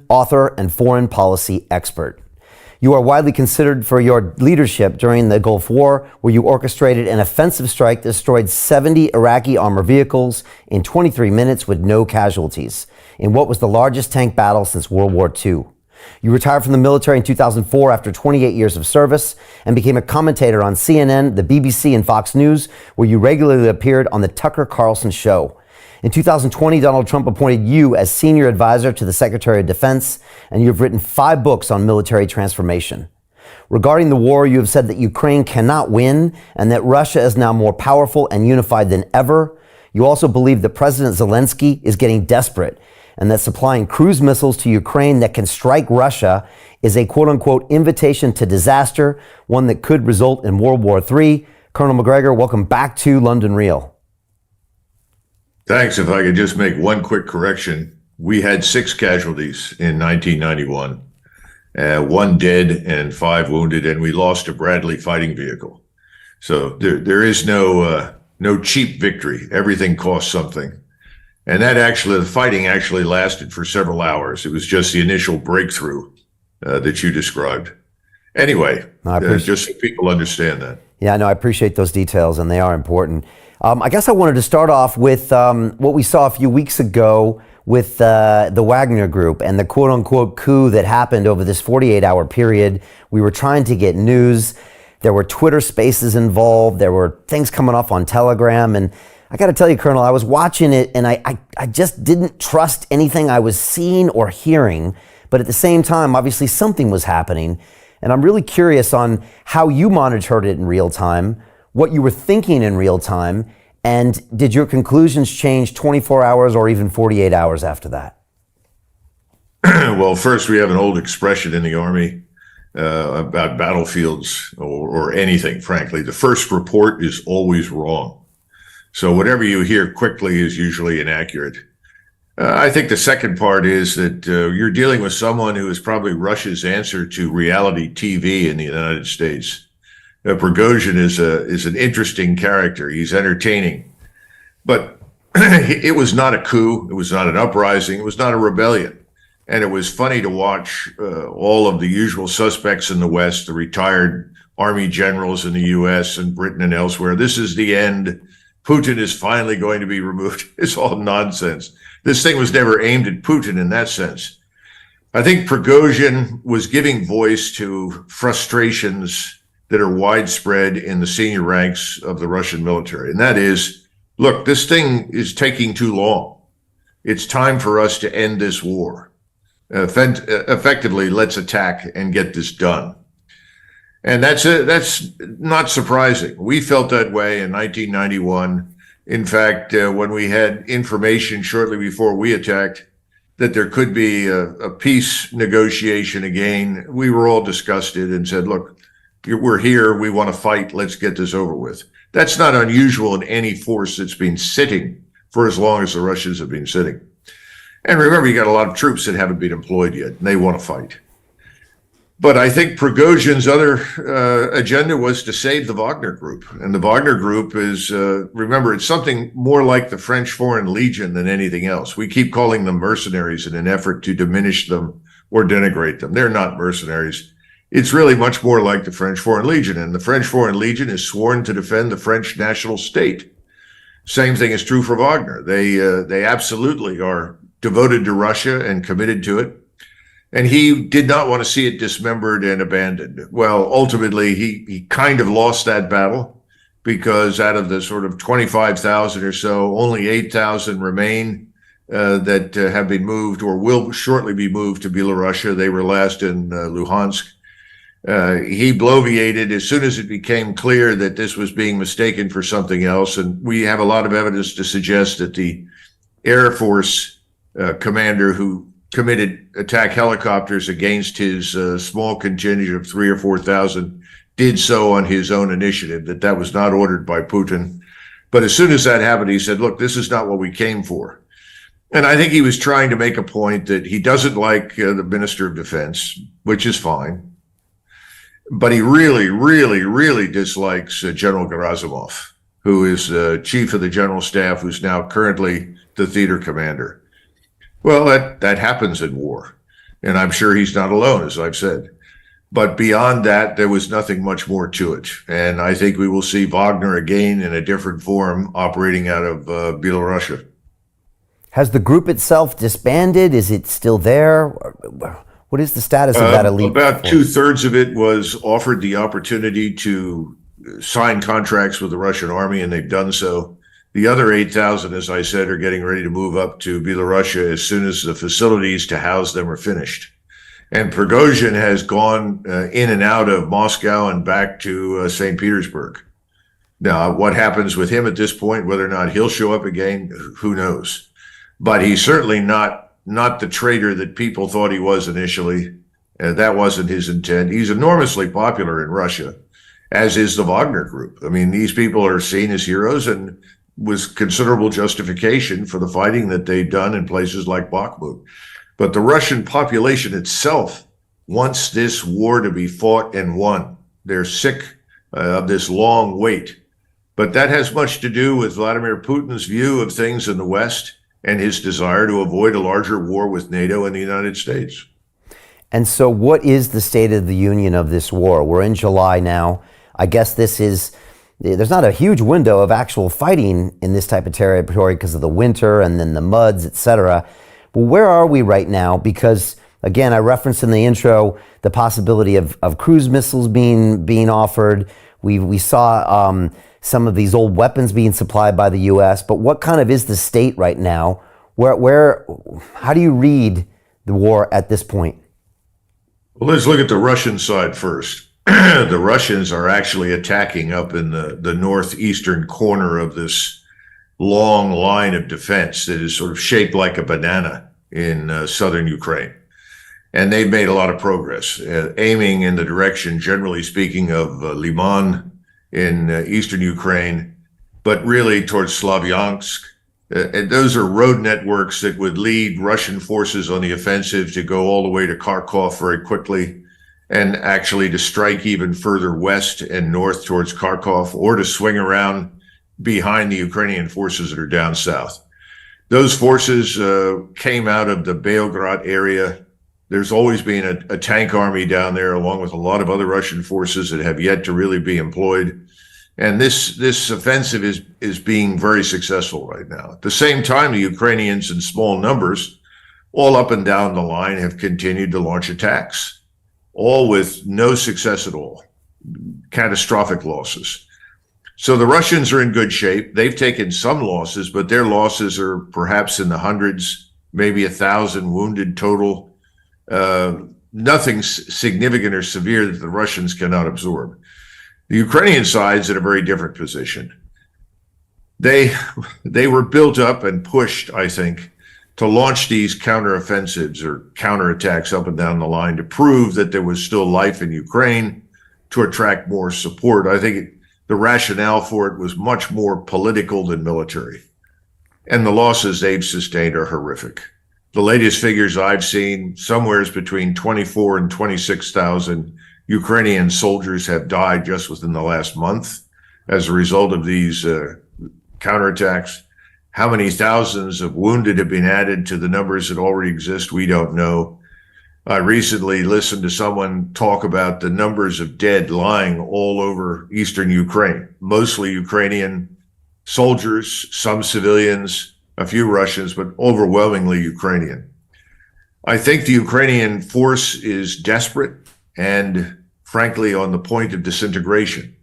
author, and foreign policy expert. You are widely considered for your leadership during the Gulf War, where you orchestrated an offensive strike that destroyed 70 Iraqi armored vehicles in 23 minutes with no casualties, in what was the largest tank battle since World War II. You retired from the military in 2004 after 28 years of service and became a commentator on CNN, the BBC, and Fox News, where you regularly appeared on the Tucker Carlson Show. In 2020, Donald Trump appointed you as senior advisor to the Secretary of Defense, and you've written 5 books on military transformation. Regarding the war, you have said that Ukraine cannot win and that Russia is now more powerful and unified than ever. You also believe that President Zelensky is getting desperate and that supplying cruise missiles to Ukraine that can strike Russia is a quote-unquote invitation to disaster, one that could result in World War III. Colonel Macgregor, welcome back to London Real. Thanks. If I could just make one quick correction. We had 6 casualties in 1991, 1 dead and 5 wounded, and we lost a Bradley fighting vehicle. So there is no cheap victory. Everything costs something. And the fighting actually lasted for several hours. It was just the initial breakthrough that you described. Anyway, just so people understand that. Yeah, no, I appreciate those details, and they are important. I guess I wanted to start off with what we saw a few weeks ago with the Wagner Group and the quote-unquote coup that happened over this 48-hour period. We were trying to get news. There were Twitter spaces involved. There were things coming off on Telegram. And I got to tell you, Colonel, I was watching it, and I just didn't trust anything I was seeing or hearing. But at the same time, obviously, something was happening. And I'm really curious on how you monitored it in real time, what you were thinking in real time, and did your conclusions change 24 hours or even 48 hours after that? Well, first, we have an old expression in the Army about battlefields or anything, frankly. The first report is always wrong. So whatever you hear quickly is usually inaccurate. I think the second part is that you're dealing with someone who is probably Russia's answer to reality TV in the United States. Prigozhin is an interesting character. He's entertaining, but it was not a coup. It was not an uprising. It was not a rebellion. And it was funny to watch all of the usual suspects in the West, the retired army generals in the U.S. and Britain and elsewhere. This is the end. Putin is finally going to be removed. It's all nonsense. This thing was never aimed at Putin in that sense. I think Prigozhin was giving voice to frustrations that are widespread in the senior ranks of the Russian military. And that is, look, this thing is taking too long. It's time for us to end this war. Effectively, let's attack and get this done. And that's not surprising. We felt that way in 1991. In fact, when we had information shortly before we attacked that there could be a peace negotiation again, we were all disgusted and said, look, we're here, we want to fight, let's get this over with. That's not unusual in any force that's been sitting for as long as the Russians have been sitting. And remember, you got a lot of troops that haven't been employed yet, and they want to fight. But I think Prigozhin's other agenda was to save the Wagner Group. And the Wagner Group is, remember, it's something more like the French Foreign Legion than anything else. We keep calling them mercenaries in an effort to diminish them or denigrate them. They're not mercenaries. It's really much more like the French Foreign Legion. And the French Foreign Legion is sworn to defend the French national state. Same thing is true for Wagner. They absolutely are devoted to Russia and committed to it. And he did not want to see it dismembered and abandoned. Well, ultimately, he kind of lost that battle because out of the sort of 25,000 or so, only 8,000 remain that have been moved or will shortly be moved to Belarusia. They were last in Luhansk. He bloviated as soon as it became clear that this was being mistaken for something else. And we have a lot of evidence to suggest that the Air Force commander who committed attack helicopters against his small contingent of 3,000 or 4,000 did so on his own initiative, that was not ordered by Putin. But as soon as that happened, he said, look, this is not what we came for. And I think he was trying to make a point that he doesn't like the Minister of Defense, which is fine. But he really, really, really dislikes General Gerasimov, who is chief of the general staff, who's now currently the theater commander. Well, that happens in war. And I'm sure he's not alone, as I've said. But beyond that, there was nothing much more to it. And I think we will see Wagner again in a different form operating out of Belarus. Has the group itself disbanded? Is it still there? What is the status of that elite About force? 2/3 of it was offered the opportunity to sign contracts with the Russian army, and they've done so. The other 8,000, as I said, are getting ready to move up to Belarus as soon as the facilities to house them are finished. And Prigozhin has gone in and out of Moscow and back to St. Petersburg. Now, what happens with him at this point, whether or not he'll show up again, who knows? But he's certainly not the traitor that people thought he was initially. That wasn't his intent. He's enormously popular in Russia, as is the Wagner Group. I mean, these people are seen as heroes, and was considerable justification for the fighting that they've done in places like Bakhmut. But the Russian population itself wants this war to be fought and won. They're sick of this long wait. But that has much to do with Vladimir Putin's view of things in the West and his desire to avoid a larger war with NATO and the United States. And so what is the state of the union of this war? We're in July now. I guess there's not a huge window of actual fighting in this type of territory because of the winter and then the muds, etc. But where are we right now? Because, again, I referenced in the intro the possibility of cruise missiles being offered. We saw some of these old weapons being supplied by the U.S. But what kind of is the state right now? How do you read the war at this point? Well, let's look at the Russian side first. The Russians are actually attacking up in the northeastern corner of this long line of defense that is sort of shaped like a banana in southern Ukraine. And they've made a lot of progress, aiming in the direction, generally speaking, of Liman in eastern Ukraine, but really towards Slavyansk. And those are road networks that would lead Russian forces on the offensive to go all the way to Kharkov very quickly, and actually to strike even further west and north towards Kharkov, or to swing around behind the Ukrainian forces that are down south. Those forces came out of the Belgrade area. There's always been a tank army down there, along with a lot of other Russian forces that have yet to really be employed. And this offensive is being very successful right now. At the same time, the Ukrainians in small numbers, all up and down the line, have continued to launch attacks, all with no success at all, catastrophic losses. So the Russians are in good shape. They've taken some losses, but their losses are perhaps in the hundreds, maybe 1,000 wounded total. Nothing significant or severe that the Russians cannot absorb. The Ukrainian side's in a very different position. They were built up and pushed, I think, to launch these counteroffensives or counterattacks up and down the line to prove that there was still life in Ukraine, to attract more support. I think the rationale for it was much more political than military. And the losses they've sustained are horrific. The latest figures I've seen, somewhere between 24 and 26,000 Ukrainian soldiers have died just within the last month as a result of these counterattacks. How many thousands of wounded have been added to the numbers that already exist, we don't know. I recently listened to someone talk about the numbers of dead lying all over eastern Ukraine, mostly Ukrainian soldiers, some civilians, a few Russians, but overwhelmingly Ukrainian. I think the Ukrainian force is desperate and, frankly, on the point of disintegration.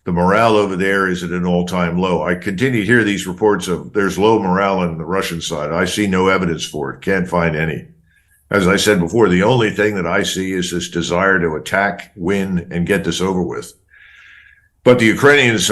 The morale over there is at an all-time low. I continue to hear these reports of there's low morale on the Russian side. I see no evidence for it. Can't find any. As I said before, the only thing that I see is this desire to attack, win, and get this over with. But the Ukrainians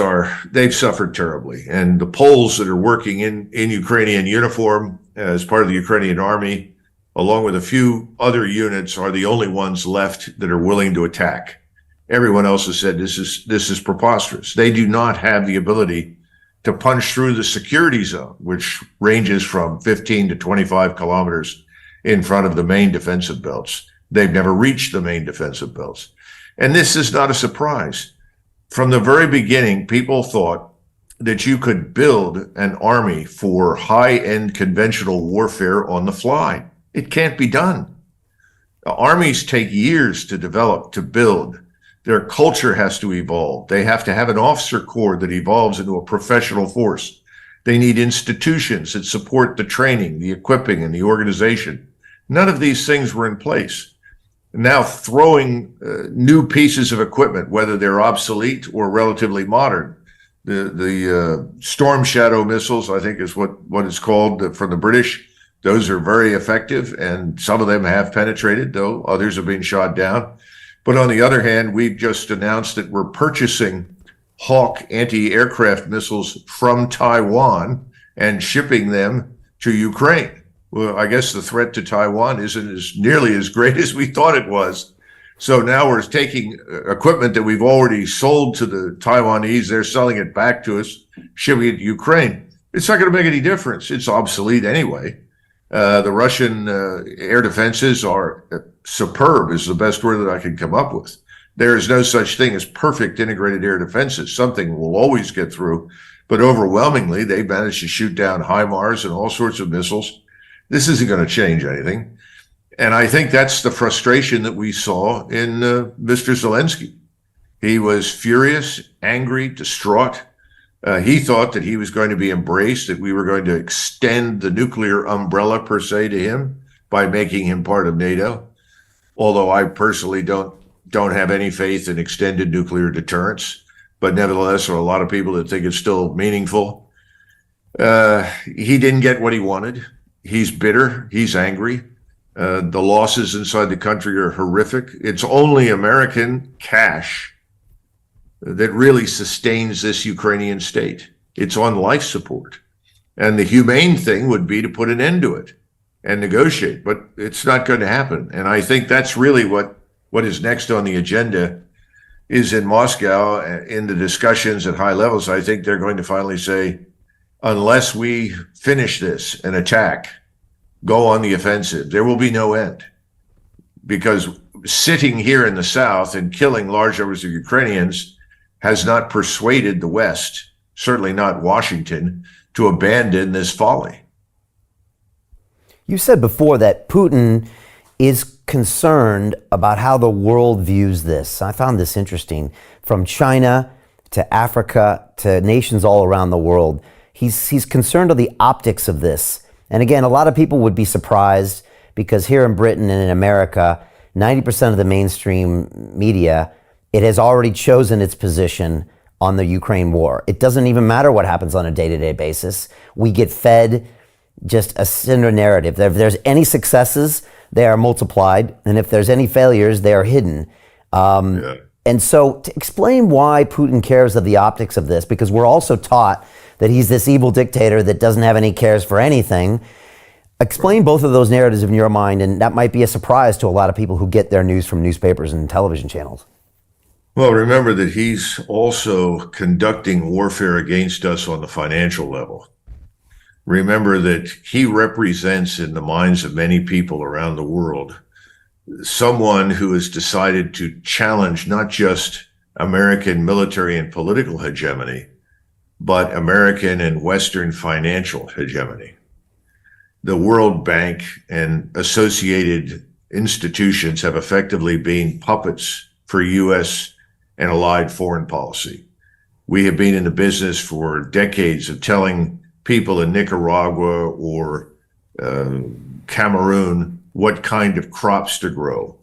they've suffered terribly. And the Poles that are working in Ukrainian uniform as part of the Ukrainian army, along with a few other units, are the only ones left that are willing to attack. Everyone else has said this is preposterous. They do not have the ability to punch through the security zone, which ranges from 15 to 25 kilometers in front of the main defensive belts. They've never reached the main defensive belts. And this is not a surprise. From the very beginning, people thought that you could build an army for high-end conventional warfare on the fly. It can't be done. Armies take years to develop, to build. Their culture has to evolve. They have to have an officer corps that evolves into a professional force. They need institutions that support the training, the equipping, and the organization. None of these things were in place. Now throwing new pieces of equipment, whether they're obsolete or relatively modern. The Storm Shadow missiles, I think is what it's called from the British. Those are very effective, and some of them have penetrated, though others have been shot down. But on the other hand, we've just announced that we're purchasing Hawk anti-aircraft missiles from Taiwan and shipping them to Ukraine. Well, I guess the threat to Taiwan isn't nearly as great as we thought it was. So now we're taking equipment that we've already sold to the Taiwanese. They're selling it back to us, shipping it to Ukraine. It's not going to make any difference. It's obsolete anyway. The Russian air defenses are superb, is the best word that I can come up with. There is no such thing as perfect integrated air defenses. Something will always get through, but overwhelmingly, they managed to shoot down HIMARS and all sorts of missiles. This isn't going to change anything. And I think that's the frustration that we saw in Mr. Zelensky. He was furious, angry, distraught. He thought that he was going to be embraced, that we were going to extend the nuclear umbrella per se to him by making him part of NATO. Although I personally don't have any faith in extended nuclear deterrence, but nevertheless, there are a lot of people that think it's still meaningful. He didn't get what he wanted. He's bitter. He's angry. The losses inside the country are horrific. It's only American cash that really sustains this Ukrainian state. It's on life support. And the humane thing would be to put an end to it and negotiate, but it's not going to happen. And I think that's really what is next on the agenda is in Moscow, in the discussions at high levels. I think they're going to finally say, unless we finish this and attack, go on the offensive, there will be no end. Because sitting here in the South and killing large numbers of Ukrainians has not persuaded the West, certainly not Washington, to abandon this folly. You said before that Putin is concerned about how the world views this. I found this interesting. From China to Africa to nations all around the world, he's concerned of the optics of this. And again, a lot of people would be surprised because here in Britain and in America, 90% of the mainstream media, it has already chosen its position on the Ukraine war. It doesn't even matter what happens on a day-to-day basis. We get fed just a cinder narrative. If there's any successes, they are multiplied. And if there's any failures, they are hidden. And so to explain why Putin cares of the optics of this, because we're also taught that he's this evil dictator that doesn't have any cares for anything. Explain both of those narratives in your mind, and that might be a surprise to a lot of people who get their news from newspapers and television channels. Well, remember that he's also conducting warfare against us on the financial level. Remember that he represents in the minds of many people around the world someone who has decided to challenge not just American military and political hegemony, but American and Western financial hegemony. The World Bank and associated institutions have effectively been puppets for U.S. and allied foreign policy. We have been in the business for decades of telling people in Nicaragua or Cameroon what kind of crops to grow.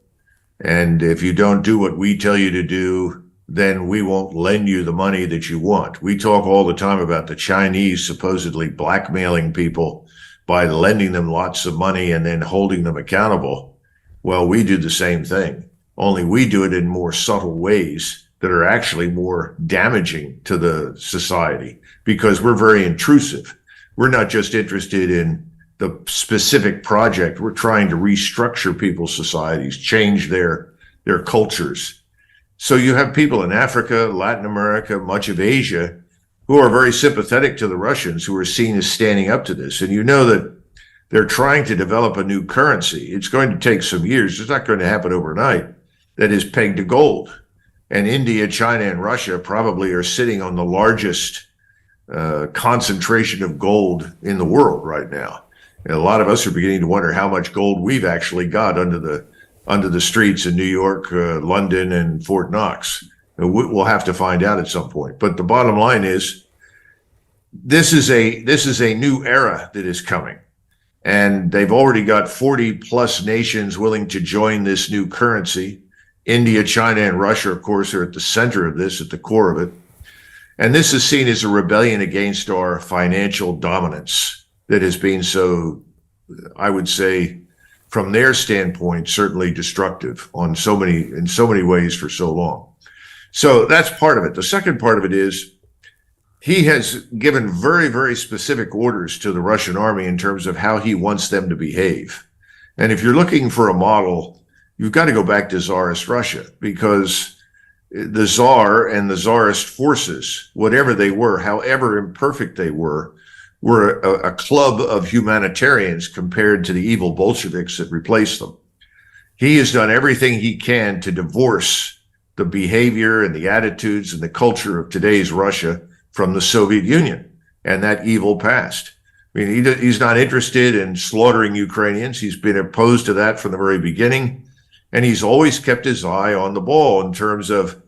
And if you don't do what we tell you to do, then we won't lend you the money that you want. We talk all the time about the Chinese supposedly blackmailing people by lending them lots of money and then holding them accountable. Well, we do the same thing, only we do it in more subtle ways that are actually more damaging to the society because we're very intrusive. We're not just interested in the specific project. We're trying to restructure people's societies, change their cultures. So you have people in Africa, Latin America, much of Asia, who are very sympathetic to the Russians, who are seen as standing up to this. And you know that they're trying to develop a new currency. It's going to take some years. It's not going to happen overnight. That is pegged to gold. And India, China, and Russia probably are sitting on the largest concentration of gold in the world right now. And a lot of us are beginning to wonder how much gold we've actually got under under the streets in New York, London, and Fort Knox. We'll have to find out at some point. But the bottom line is, this is a new era that is coming. And they've already got 40 plus nations willing to join this new currency. India, China, and Russia, of course, are at the center of this, at the core of it. And this is seen as a rebellion against our financial dominance that has been so, I would say, from their standpoint, certainly destructive in so many ways for so long. So that's part of it. The second part of it is, he has given very, very specific orders to the Russian army in terms of how he wants them to behave. And if you're looking for a model, you've got to go back to Tsarist Russia, because the Tsar and the Tsarist forces, whatever they were, however imperfect they were a club of humanitarians compared to the evil Bolsheviks that replaced them. He has done everything he can to divorce the behavior and the attitudes and the culture of today's Russia from the Soviet Union and that evil past. I mean, he's not interested in slaughtering Ukrainians. He's been opposed to that from the very beginning. And he's always kept his eye on the ball in terms of,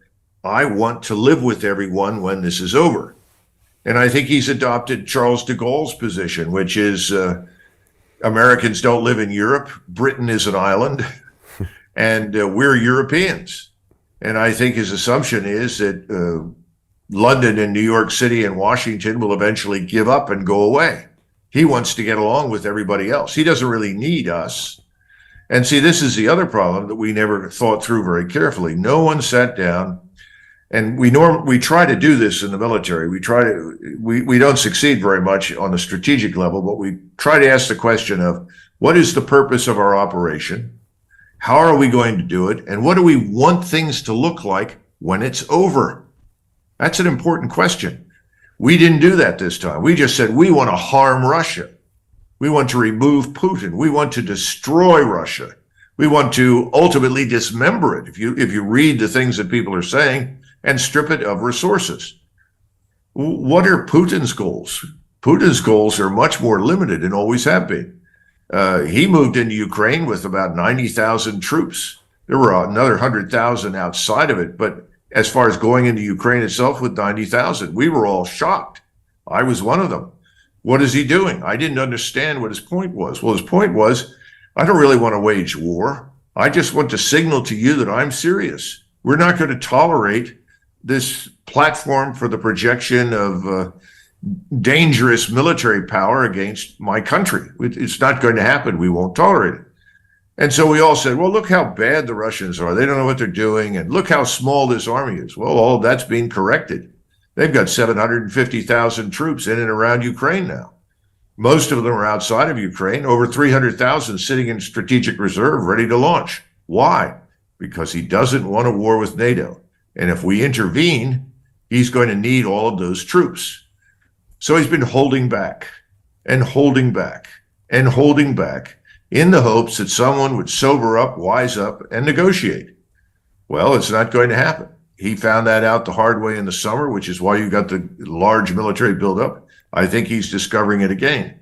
I want to live with everyone when this is over. And I think he's adopted Charles de Gaulle's position, which is Americans don't live in Europe. Britain is an island, and we're Europeans. And I think his assumption is that London and New York City and Washington will eventually give up and go away. He wants to get along with everybody else. He doesn't really need us. And see, this is the other problem that we never thought through very carefully. No one sat down, and we try to do this in the military. We don't succeed very much on a strategic level, but we try to ask the question of, what is the purpose of our operation? How are we going to do it? And what do we want things to look like when it's over? That's an important question. We didn't do that this time. We just said, we want to harm Russia. We want to remove Putin. We want to destroy Russia. We want to ultimately dismember it. If you read the things that people are saying, and strip it of resources. What are Putin's goals? Putin's goals are much more limited and always have been. He moved into Ukraine with about 90,000 troops. There were another 100,000 outside of it, but as far as going into Ukraine itself with 90,000, we were all shocked. I was one of them. What is he doing? I didn't understand what his point was. Well, his point was, I don't really want to wage war. I just want to signal to you that I'm serious. We're not going to tolerate this platform for the projection of dangerous military power against my country. It's not going to happen. We won't tolerate it. And so we all said, well, look how bad the Russians are. They don't know what they're doing. And look how small this army is. Well, all of that's being corrected. They've got 750,000 troops in and around Ukraine now. Most of them are outside of Ukraine, over 300,000 sitting in strategic reserve, ready to launch. Why? Because he doesn't want a war with NATO. And if we intervene, he's going to need all of those troops. So he's been holding back and holding back and holding back in the hopes that someone would sober up, wise up, and negotiate. Well, it's not going to happen. He found that out the hard way in the summer, which is why you got the large military buildup. I think he's discovering it again.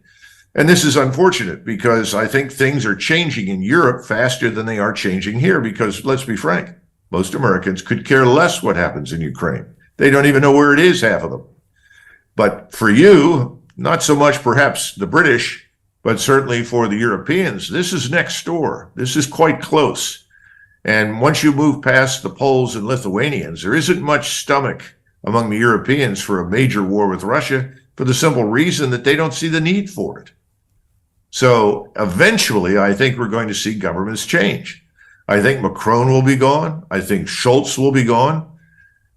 And this is unfortunate because I think things are changing in Europe faster than they are changing here, because let's be frank, most Americans could care less what happens in Ukraine. They don't even know where it is, half of them. But for you, not so much perhaps the British, but certainly for the Europeans, this is next door. This is quite close. And once you move past the Poles and Lithuanians, there isn't much stomach among the Europeans for a major war with Russia, for the simple reason that they don't see the need for it. So eventually, I think we're going to see governments change. I think Macron will be gone. I think Scholz will be gone.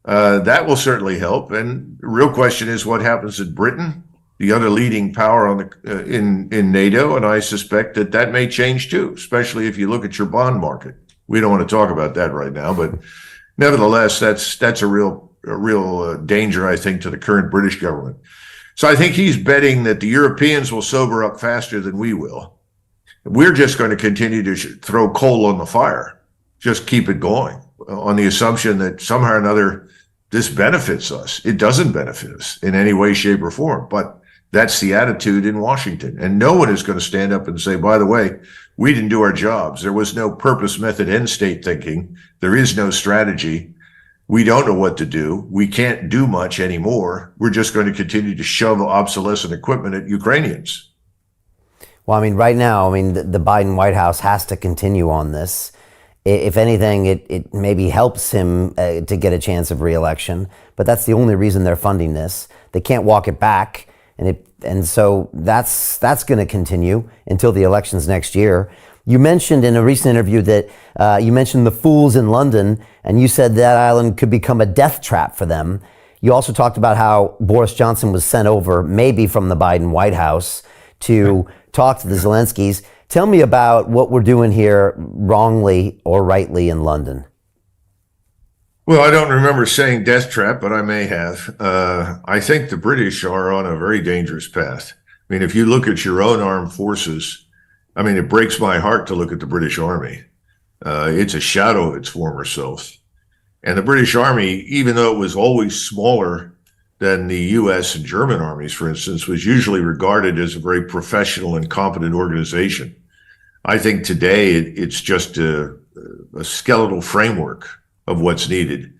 That will certainly help. And the real question is what happens in Britain, the other leading power on the in NATO. And I suspect that that may change too, especially if you look at your bond market. We don't want to talk about that right now, but nevertheless, that's a real danger, I think, to the current British government. So I think he's betting that the Europeans will sober up faster than we will. We're just going to continue to throw coal on the fire, just keep it going on the assumption that somehow or another this benefits us. It doesn't benefit us in any way, shape, or form, but that's the attitude in Washington. And no one is going to stand up and say, by the way, We didn't do our jobs. There was no purpose, method, end state thinking. There is no strategy. We don't know what to do. We can't do much anymore. We're just going to continue to shove obsolescent equipment at Ukrainians. Well, I mean, right now, I mean, the Biden White House has to continue on this. If anything, it maybe helps him to get a chance of reelection, but that's the only reason they're funding this. They can't walk it back, and so that's going to continue until the elections next year. You mentioned in a recent interview that you mentioned the fools in London, and you said that island could become a death trap for them. You also talked about how Boris Johnson was sent over, maybe from the Biden White House, to talk to the Zelenskys. Tell me about what we're doing here wrongly or rightly in London. Well, I don't remember saying death trap, but I may have. I think the British are on a very dangerous path. I mean, if you look at your own armed forces, I mean, it breaks my heart to look at the British Army. It's a shadow of its former self. And the British Army, even though it was always smaller than the US and German armies, for instance, was usually regarded as a very professional and competent organization. I think today it's just a skeletal framework of what's needed.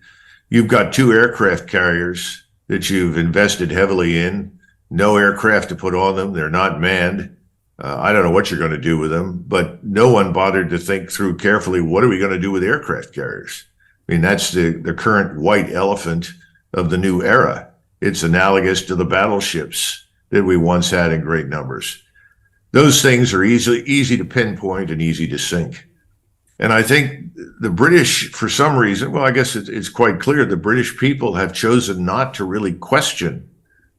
You've got 2 aircraft carriers that you've invested heavily in, no aircraft to put on them. They're not manned. I don't know what you're going to do with them, but no one bothered to think through carefully, what are we going to do with aircraft carriers? I mean, that's the current white elephant of the new era. It's analogous to the battleships that we once had in great numbers. Those things are easy to pinpoint and easy to sink. And I think the British, for some reason, well, I guess it's quite clear the British people have chosen not to really question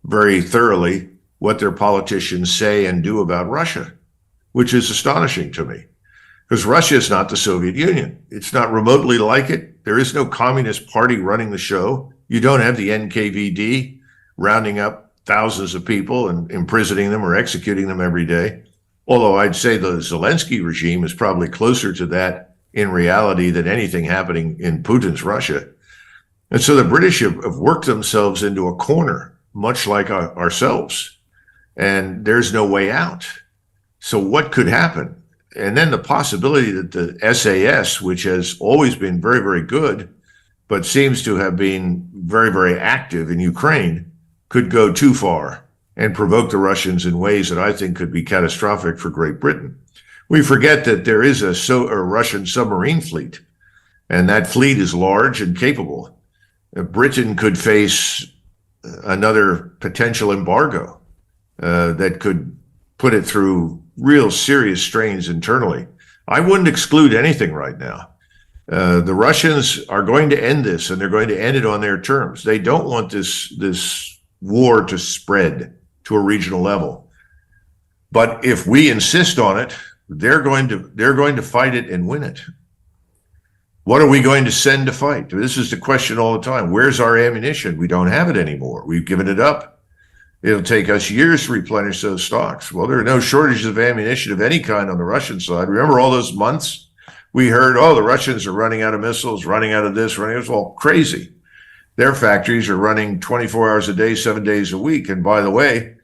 very thoroughly what their politicians say and do about Russia, which is astonishing to me. Because Russia is not the Soviet Union. It's not remotely like it. There is no Communist Party running the show. You don't have the NKVD rounding up thousands of people and imprisoning them or executing them every day. Although I'd say the Zelensky regime is probably closer to that in reality than anything happening in Putin's Russia. And so the British have worked themselves into a corner, much like ourselves, and there's no way out. So what could happen? And then the possibility that the SAS, which has always been very, very good, but seems to have been very, very active in Ukraine, could go too far and provoke the Russians in ways that I think could be catastrophic for Great Britain. We forget that there is a Russian submarine fleet, and that fleet is large and capable. Britain could face another potential embargo that could put it through real serious strains internally. I wouldn't exclude anything right now. The Russians are going to end this, and they're going to end it on their terms. They don't want this war to spread to a regional level. But if we insist on it, they're going to fight it and win it. What are we going to send to fight? This is the question all the time. Where's our ammunition? We don't have it anymore. We've given it up. It'll take us years to replenish those stocks. Well, there are no shortages of ammunition of any kind on the Russian side. Remember all those months we heard, oh, the Russians are running out of missiles, running out of this, running out of this. Well, crazy. Their factories are running 24 hours a day, 7 days a week. And by the way,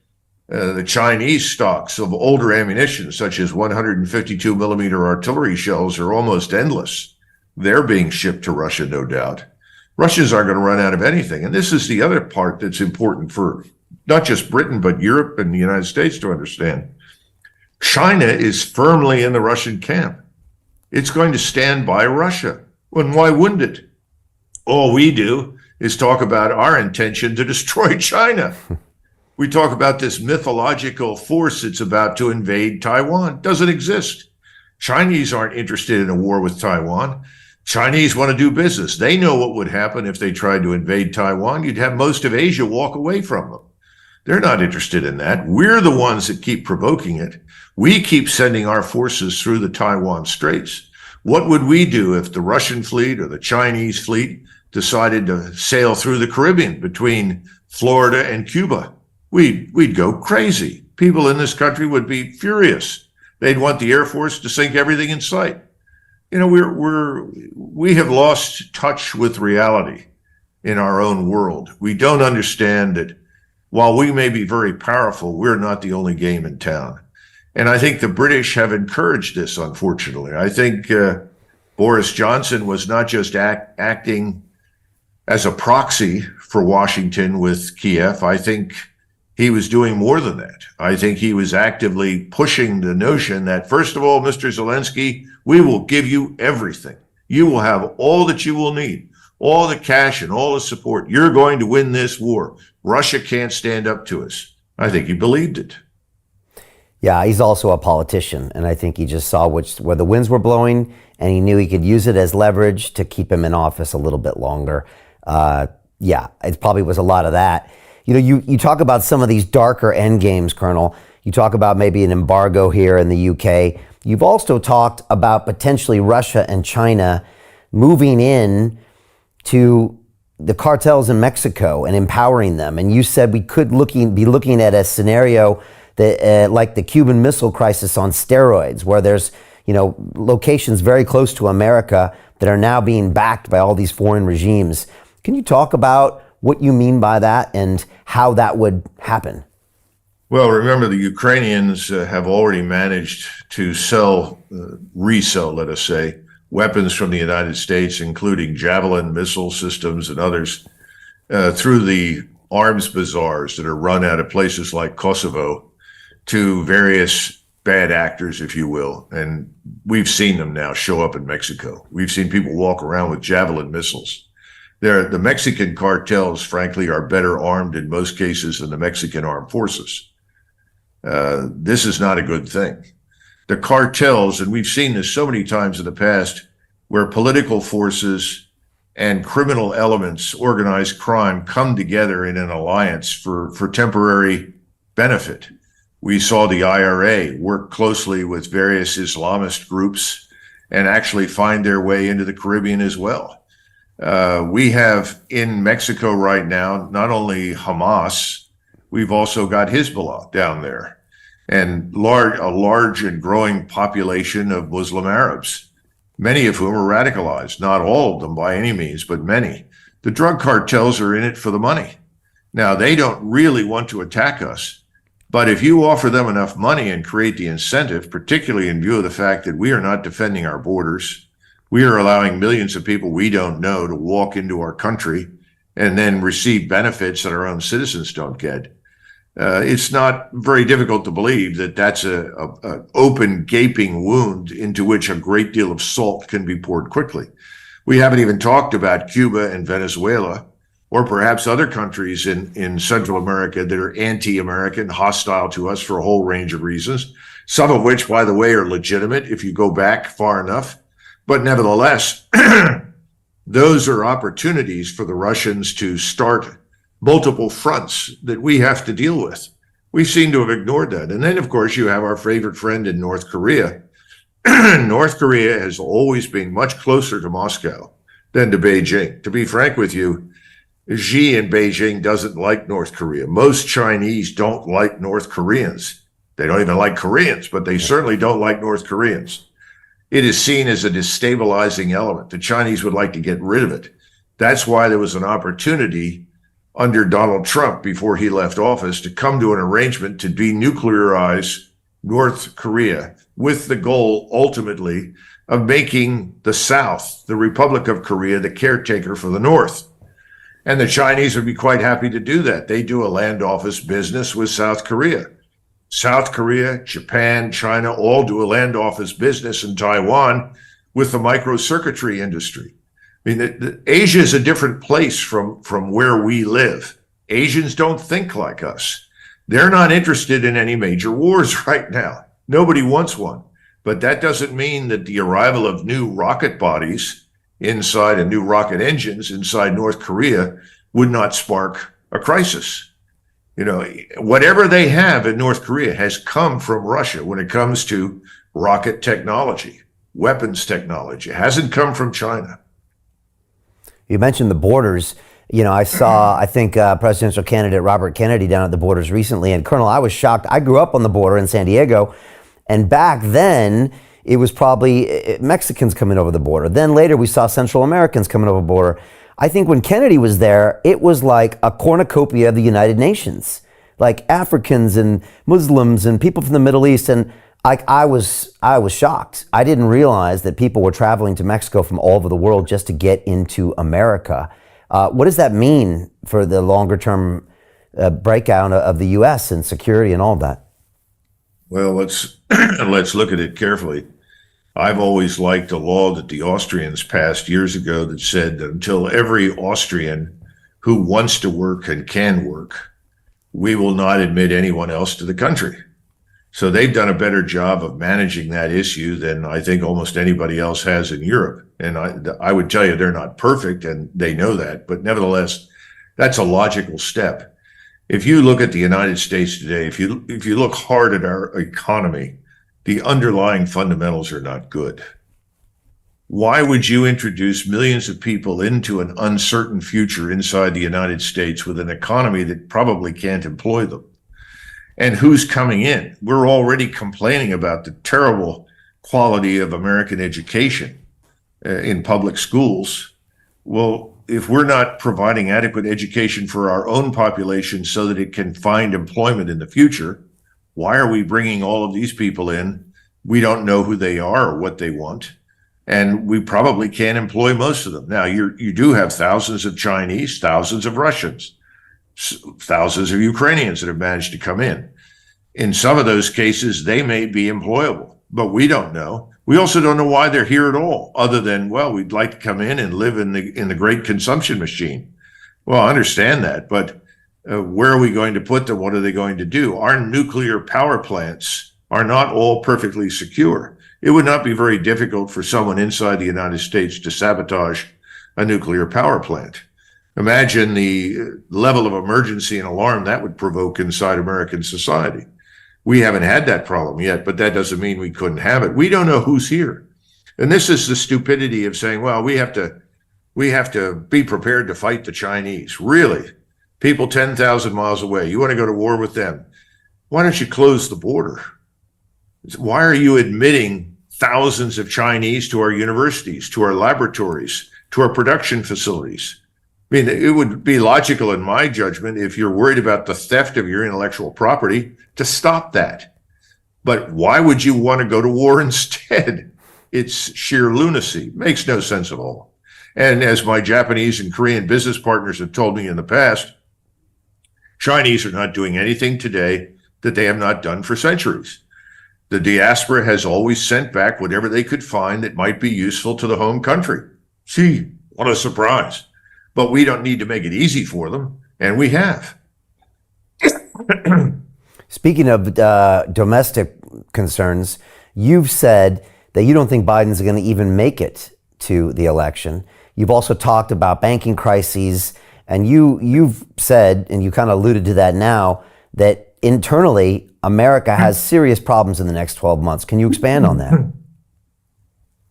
the Chinese stocks of older ammunition, such as 152 millimeter artillery shells, are almost endless. They're being shipped to Russia, no doubt. Russians aren't going to run out of anything. And this is the other part that's important for not just Britain, but Europe and the United States to understand. China is firmly in the Russian camp. It's going to stand by Russia. And why wouldn't it? All we do is talk about our intention to destroy China. We talk about this mythological force that's about to invade Taiwan. It doesn't exist. Chinese aren't interested in a war with Taiwan. Chinese want to do business. They know what would happen if they tried to invade Taiwan. You'd have most of Asia walk away from them. They're not interested in that. We're the ones that keep provoking it. We keep sending our forces through the Taiwan Straits. What would we do if the Russian fleet or the Chinese fleet decided to sail through the Caribbean between Florida and Cuba? We'd go crazy. People in this country would be furious. They'd want the Air Force to sink everything in sight. You know, we have lost touch with reality in our own world. We don't understand that while we may be very powerful, we're not the only game in town. And I think the British have encouraged this, unfortunately. I think Boris Johnson was not just acting as a proxy for Washington with Kiev. I think he was doing more than that. I think he was actively pushing the notion that, first of all, Mr. Zelensky, we will give you everything. You will have all that you will need, all the cash and all the support. You're going to win this war. Russia can't stand up to us. I think he believed it. Yeah, he's also a politician, and I think he just saw where the winds were blowing, and he knew he could use it as leverage to keep him in office a little bit longer. Yeah, it probably was a lot of that. You know, you talk about some of these darker end games, Colonel. You talk about maybe an embargo here in the UK. You've also talked about potentially Russia and China moving in to the cartels in Mexico and empowering them. And you said we could be looking at a scenario that like the Cuban Missile Crisis on steroids, where there's, you know, locations very close to America that are now being backed by all these foreign regimes. Can you talk about what you mean by that and how that would happen? Well, remember, the Ukrainians have already managed to resell, let us say, weapons from the United States, including Javelin missile systems and others, through the arms bazaars that are run out of places like Kosovo to various bad actors, if you will. And we've seen them now show up in Mexico. We've seen people walk around with Javelin missiles. The Mexican cartels, frankly, are better armed in most cases than the Mexican armed forces. This is not a good thing. The cartels, and we've seen this so many times in the past, where political forces and criminal elements, organized crime, come together in an alliance for temporary benefit. We saw the IRA work closely with various Islamist groups and actually find their way into the Caribbean as well. We have in Mexico right now, not only Hamas, we've also got Hezbollah down there, and a large and growing population of Muslim Arabs, many of whom are radicalized, not all of them by any means, but many. The drug cartels are in it for the money. Now, they don't really want to attack us, but if you offer them enough money and create the incentive, particularly in view of the fact that we are not defending our borders, we are allowing millions of people we don't know to walk into our country and then receive benefits that our own citizens don't get. It's not very difficult to believe that that's an open, gaping wound into which a great deal of salt can be poured quickly. We haven't even talked about Cuba and Venezuela, or perhaps other countries in Central America that are anti-American, hostile to us for a whole range of reasons, some of which, by the way, are legitimate if you go back far enough. But nevertheless, those are opportunities for the Russians to start multiple fronts that we have to deal with. We seem to have ignored that. And then, of course, you have our favorite friend in North Korea. North Korea has always been much closer to Moscow than to Beijing. To be frank with you, Xi in Beijing doesn't like North Korea. Most Chinese don't like North Koreans. They don't even like Koreans, but they certainly don't like North Koreans. It is seen as a destabilizing element. The Chinese would like to get rid of it. That's why there was an opportunity under Donald Trump before he left office to come to an arrangement to denuclearize North Korea, with the goal ultimately of making the South, the Republic of Korea, the caretaker for the North. And the Chinese would be quite happy to do that. They do a land office business with South Korea. South Korea, Japan, China all do a land office business in Taiwan with the microcircuitry industry. I mean, Asia is a different place from where we live. Asians don't think like us. They're not interested in any major wars right now. Nobody wants one. But that doesn't mean that the arrival of new rocket bodies inside and new rocket engines inside North Korea would not spark a crisis. You know, whatever they have in North Korea has come from Russia when it comes to rocket technology, weapons technology. It hasn't come from China. You mentioned the borders. You know, I think presidential candidate Robert Kennedy down at the borders recently. And Colonel, I was shocked. I grew up on the border in San Diego. And back then, it was probably Mexicans coming over the border. Then later, we saw Central Americans coming over the border. I think when Kennedy was there, it was like a cornucopia of the United Nations. like Africans and Muslims and people from the Middle East. And I was shocked. I didn't realize that people were traveling to Mexico from all over the world just to get into America. What does that mean for the longer term breakout of the U.S. and security and all of that? Well, let's look at it carefully. I've always liked a law that the Austrians passed years ago that said that until every Austrian who wants to work and can work, we will not admit anyone else to the country. So they've done a better job of managing that issue than I think almost anybody else has in Europe. And I would tell you they're not perfect, and they know that. But nevertheless, that's a logical step. If you look at the United States today, if you look hard at our economy, the underlying fundamentals are not good. Why would you introduce millions of people into an uncertain future inside the United States with an economy that probably can't employ them? And who's coming in? We're already complaining about the terrible quality of American education in public schools. Well, if we're not providing adequate education for our own population so that it can find employment in the future, why are we bringing all of these people in? We don't know who they are or what they want. And we probably can't employ most of them. Now, you do have thousands of Chinese, thousands of Russians, thousands of Ukrainians that have managed to come in. In some of those cases, they may be employable, but we don't know. We also don't know why they're here at all, other than, well, we'd like to come in and live in the great consumption machine. Well, I understand that, but where are we going to put them? What are they going to do? Our nuclear power plants are not all perfectly secure. It would not be very difficult for someone inside the United States to sabotage a nuclear power plant. Imagine the level of emergency and alarm that would provoke inside American society. We haven't had that problem yet, but that doesn't mean we couldn't have it. We don't know who's here. And this is the stupidity of saying, well, we have to be prepared to fight the Chinese. Really? People 10,000 miles away. You want to go to war with them? Why don't you close the border? Why are you admitting thousands of Chinese to our universities, to our laboratories, to our production facilities? I mean, it would be logical in my judgment, if you're worried about the theft of your intellectual property, to stop that. But why would you want to go to war instead? It's sheer lunacy. Makes no sense at all. And as my Japanese and Korean business partners have told me in the past, Chinese are not doing anything today that they have not done for centuries. The diaspora has always sent back whatever they could find that might be useful to the home country. Gee, what a surprise. But we don't need to make it easy for them, and we have. Speaking of domestic concerns, you've said that you don't think Biden's going to even make it to the election. You've also talked about banking crises, and you've said, and you kind of alluded to that now, that internally, America has serious problems in the next 12 months. Can you expand on that?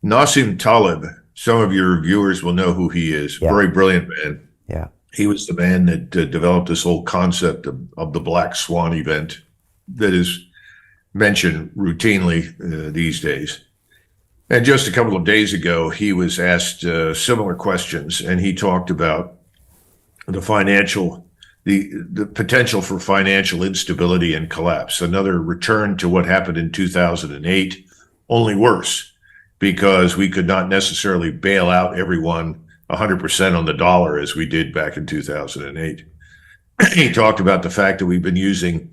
Nassim Taleb, some of your viewers will know who he is. Yeah. Very brilliant man. Yeah. He was the man that developed this whole concept of the black swan event that is mentioned routinely these days. And just a couple of days ago, he was asked similar questions, and he talked about the potential for financial instability and collapse, another return to what happened in 2008, only worse, because we could not necessarily bail out everyone 100% on the dollar as we did back in 2008. He talked about the fact that we've been using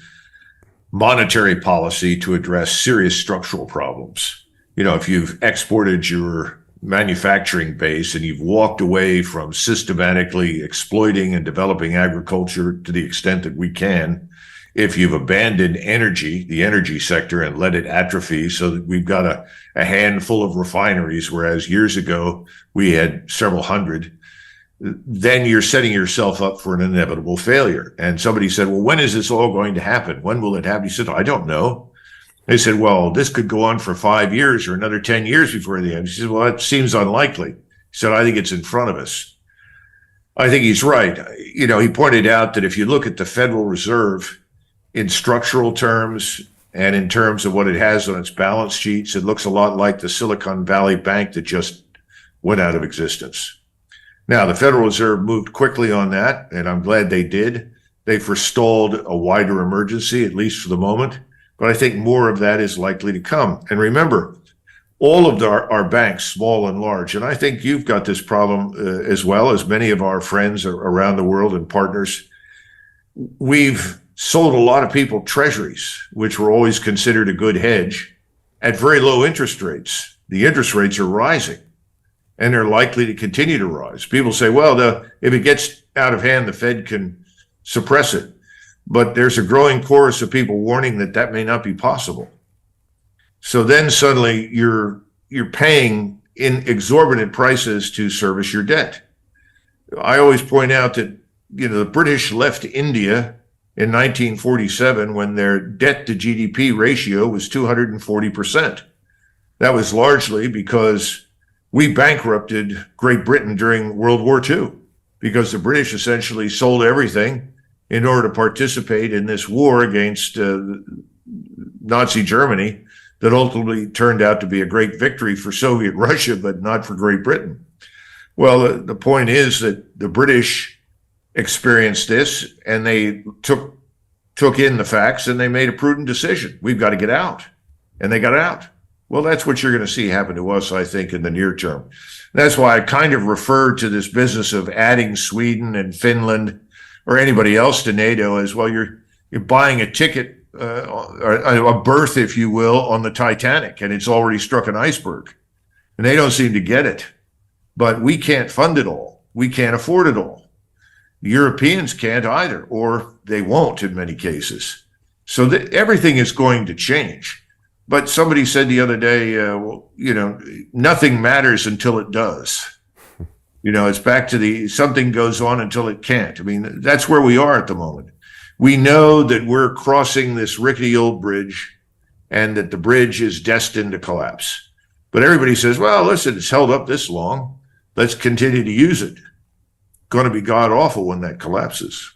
monetary policy to address serious structural problems. You know, if you've exported your manufacturing base and you've walked away from systematically exploiting and developing agriculture to the extent that we can, if you've abandoned the energy sector, and let it atrophy so that we've got a handful of refineries, whereas years ago we had several hundred, then you're setting yourself up for an inevitable failure. And somebody said, well, when is this all going to happen? When will it happen? He said, I don't know. They said, well, this could go on for 5 years or another 10 years before the end. He said, well, that seems unlikely. He said, I think it's in front of us. I think he's right. You know, he pointed out that if you look at the Federal Reserve in structural terms and in terms of what it has on its balance sheets, it looks a lot like the Silicon Valley Bank that just went out of existence. Now, the Federal Reserve moved quickly on that, and I'm glad they did. They forestalled a wider emergency, at least for the moment. But I think more of that is likely to come. And remember, all of our banks, small and large, and I think you've got this problem as well as many of our friends around the world and partners. We've sold a lot of people treasuries, which were always considered a good hedge, at very low interest rates. The interest rates are rising, and they're likely to continue to rise. People say, well, if it gets out of hand, the Fed can suppress it. But there's a growing chorus of people warning that may not be possible. So then suddenly you're paying in exorbitant prices to service your debt. I always point out that, the British left India in 1947 when their debt to GDP ratio was 240%. That was largely because we bankrupted Great Britain during World War II, because the British essentially sold everything in order to participate in this war against Nazi Germany that ultimately turned out to be a great victory for Soviet Russia, but not for Great Britain. Well, the point is that the British experienced this, and they took in the facts, and they made a prudent decision. We've got to get out. And they got out. Well, that's what you're going to see happen to us, I think, in the near term. That's why I kind of referred to this business of adding Sweden and Finland or anybody else to NATO as well. You're buying a ticket, or a berth, if you will, on the Titanic, and it's already struck an iceberg. And they don't seem to get it. But we can't fund it all. We can't afford it all. The Europeans can't either, or they won't in many cases. So everything is going to change. But somebody said the other day, nothing matters until it does. It's back to something goes on until it can't. I mean, that's where we are at the moment. We know that we're crossing this rickety old bridge and that the bridge is destined to collapse. But everybody says, well, listen, it's held up this long. Let's continue to use it. Going to be god awful when that collapses.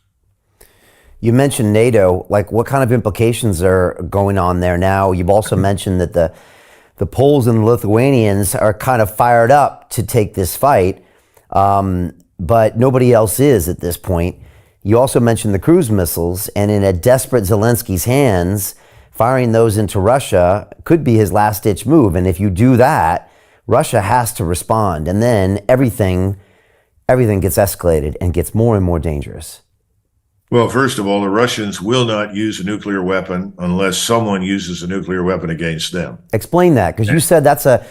You mentioned NATO. Like, what kind of implications are going on there now? You've also mentioned that the Poles and the Lithuanians are kind of fired up to take this fight, but nobody else is at this point. You also mentioned the cruise missiles, and in a desperate Zelensky's hands, firing those into Russia could be his last-ditch move. And if you do that, Russia has to respond, and then everything gets escalated and gets more and more dangerous. Well, first of all, the Russians will not use a nuclear weapon unless someone uses a nuclear weapon against them. Explain that, because you said that's a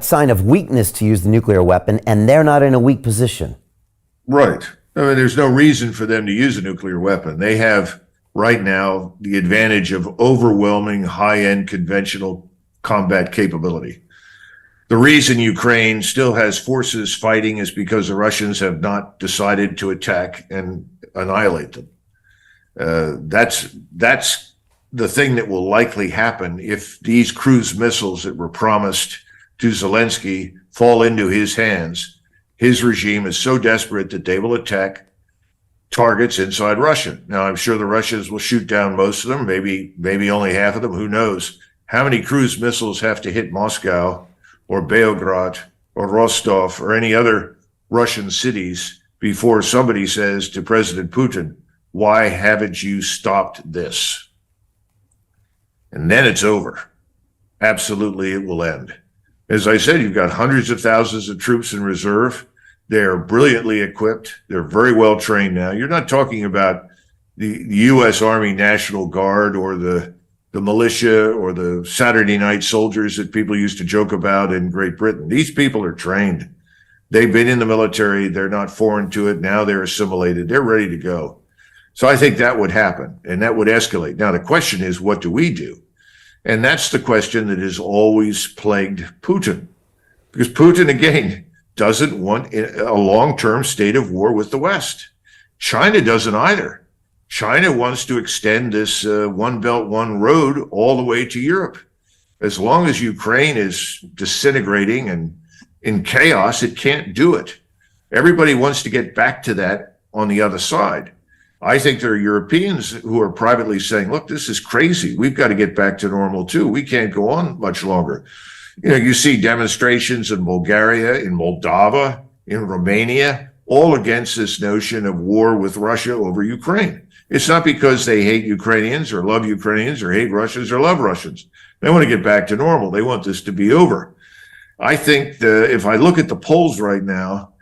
sign of weakness to use the nuclear weapon, and they're not in a weak position. Right. I mean, there's no reason for them to use a nuclear weapon. They have right now the advantage of overwhelming high-end conventional combat capability. The reason Ukraine still has forces fighting is because the Russians have not decided to attack and annihilate them. That's the thing that will likely happen if these cruise missiles that were promised to Zelensky fall into his hands. His regime is so desperate that they will attack targets inside Russia. Now, I'm sure the Russians will shoot down most of them, maybe only half of them. Who knows? How many cruise missiles have to hit Moscow or Belgrade or Rostov or any other Russian cities before somebody says to President Putin, why haven't you stopped this? And then it's over. Absolutely, it will end. As I said, you've got hundreds of thousands of troops in reserve. They're brilliantly equipped. They're very well trained now. You're not talking about the U.S. Army National Guard or the militia or the Saturday night soldiers that people used to joke about in Great Britain. These people are trained. They've been in the military. They're not foreign to it. Now they're assimilated. They're ready to go. So I think that would happen and that would escalate. Now, the question is, what do we do? And that's the question that has always plagued Putin, because Putin, again, doesn't want a long-term state of war with the West. China doesn't either. China wants to extend this one belt, one road all the way to Europe. As long as Ukraine is disintegrating and in chaos, it can't do it. Everybody wants to get back to that on the other side. I think there are Europeans who are privately saying, look, this is crazy. We've got to get back to normal too. We can't go on much longer. You know, you see demonstrations in Bulgaria, in Moldova, in Romania, all against this notion of war with Russia over Ukraine. It's not because they hate Ukrainians or love Ukrainians or hate Russians or love Russians. They want to get back to normal. They want this to be over. I think if I look at the polls right now,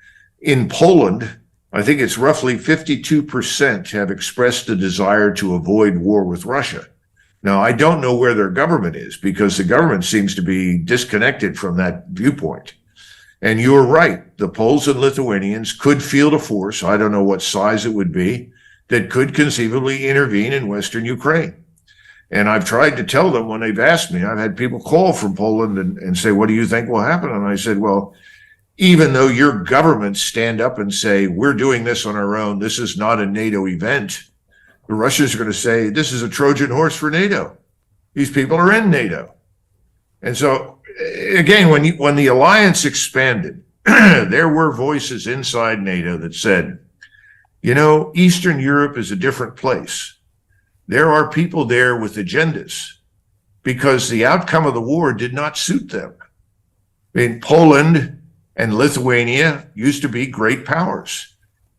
in Poland, I think it's roughly 52% have expressed a desire to avoid war with Russia. Now, I don't know where their government is because the government seems to be disconnected from that viewpoint. And you're right. The Poles and Lithuanians could field a force, I don't know what size it would be, that could conceivably intervene in Western Ukraine. And I've tried to tell them when they've asked me, I've had people call from Poland and say, what do you think will happen? And I said, well, even though your governments stand up and say, we're doing this on our own, this is not a NATO event, the Russians are going to say, this is a Trojan horse for NATO. These people are in NATO. And so, again, when the alliance expanded, there were voices inside NATO that said, you know, Eastern Europe is a different place. There are people there with agendas because the outcome of the war did not suit them. I mean, Poland and Lithuania used to be great powers.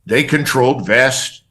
They controlled vast